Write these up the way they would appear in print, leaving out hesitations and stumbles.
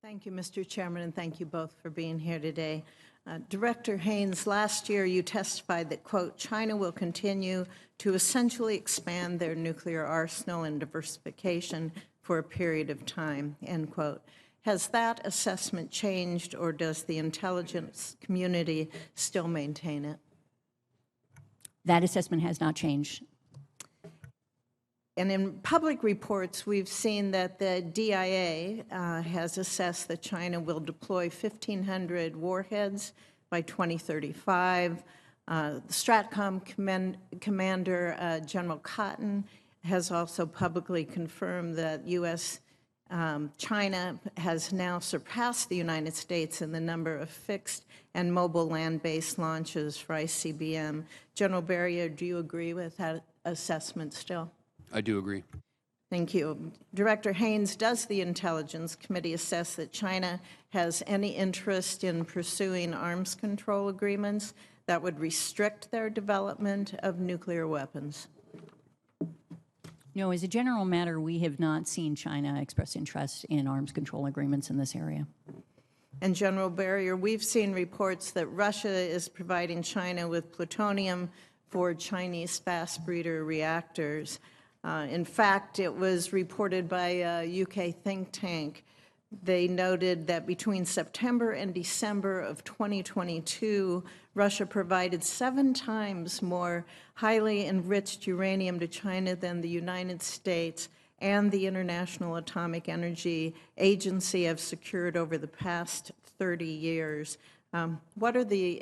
Thank you, Mr. Chairman, and thank you both for being here today. Director Haines, last year you testified that, quote, China will continue to essentially expand their nuclear arsenal and diversification for a period of time, end quote. Has that assessment changed, or does the intelligence community still maintain it? That assessment has not changed. And in public reports, we've seen that the DIA has assessed that China will deploy 1,500 warheads by 2035. The STRATCOM Commander General Cotton has also publicly confirmed that China has now surpassed the United States in the number of fixed and mobile land-based launches for ICBM. General Berrier, do you agree with that assessment still? I do agree. Thank you. Director Haines, does the Intelligence Committee assess that China has any interest in pursuing arms control agreements that would restrict their development of nuclear weapons? No, as a general matter, we have not seen China express interest in arms control agreements in this area. And General Berrier, we've seen reports that Russia is providing China with plutonium for Chinese fast breeder reactors. In fact, it was reported by a UK think tank. They noted that between September and December of 2022, Russia provided 7 times more highly enriched uranium to China than the United States and the International Atomic Energy Agency have secured over the past 30 years. What are the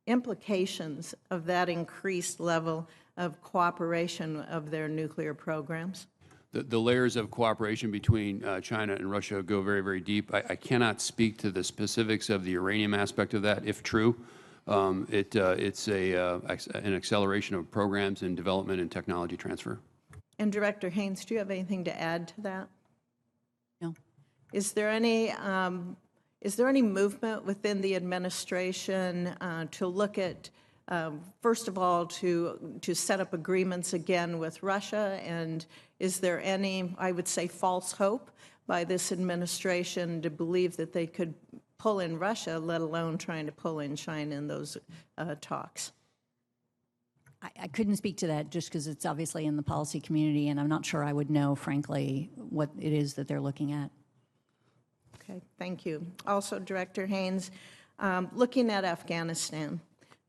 implications of that increased level of cooperation of their nuclear programs? The layers of cooperation between China and Russia go very, very deep. I cannot speak to the specifics of the uranium aspect of that, if true. It's an acceleration of programs and development and technology transfer. And Director Haines, do you have anything to add to that? No. Is there any movement within the administration to look at, first of all, to set up agreements again with Russia? And is there any, I would say, false hope by this administration to believe that they could pull in Russia, let alone trying to pull in China in those talks? I couldn't speak to that just because it's obviously in the policy community, and I'm not sure I would know, frankly, what it is that they're looking at. Okay, thank you. Also, Director Haines, looking at Afghanistan,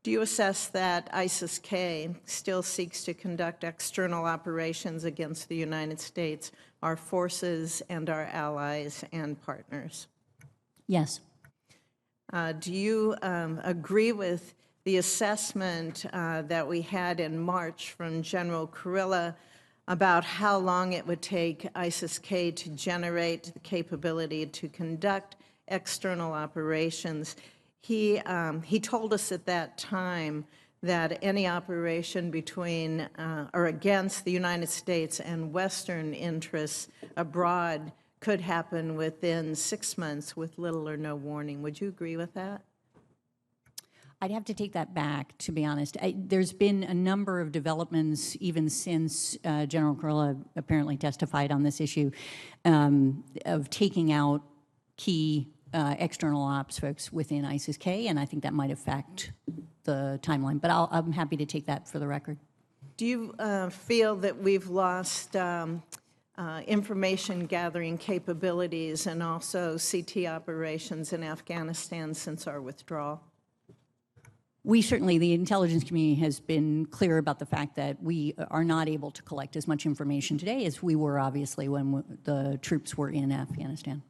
do you assess that ISIS-K still seeks to conduct external operations against the United States, our forces, and our allies and partners? Yes. Do you agree with the assessment that we had in March from General Kurilla about how long it would take ISIS-K to generate the capability to conduct external operations? He told us at that time that any operation between or against the United States and Western interests abroad could happen within 6 months with little or no warning. Would you agree with that? I'd have to take that back, to be honest. There's been a number of developments even since General Kurilla apparently testified on this issue of taking out key external ops folks within ISIS-K, and I think that might affect the timeline. But I'm happy to take that for the record. Do you feel that we've lost information gathering capabilities and also CT operations in Afghanistan since our withdrawal? We certainly, the intelligence community has been clear about the fact that we are not able to collect as much information today as we were, obviously, when the troops were in Afghanistan.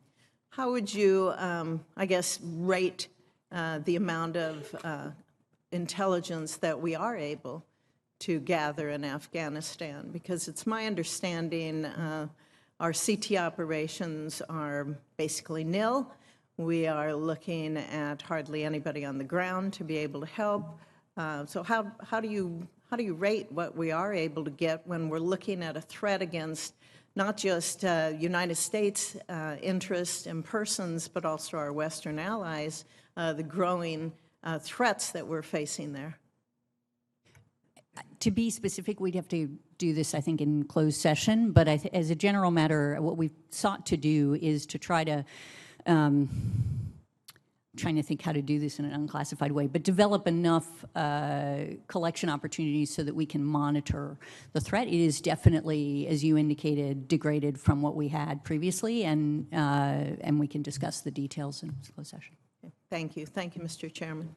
How would you, I guess, rate the amount of intelligence that we are able to gather in Afghanistan? Because it's my understanding our CT operations are basically nil. We are looking at hardly anybody on the ground to be able to help. So how do you rate what we are able to get when we're looking at a threat against not just United States interests and persons, but also our Western allies, the growing threats that we're facing there? To be specific, we'd have to do this, I think, in closed session. But as a general matter, what we've sought to do is to try to trying to think how to do this in an unclassified way, but develop enough collection opportunities so that we can monitor the threat. It is definitely, as you indicated, degraded from what we had previously, and we can discuss the details in closed session. Thank you. Thank you, Mr. Chairman.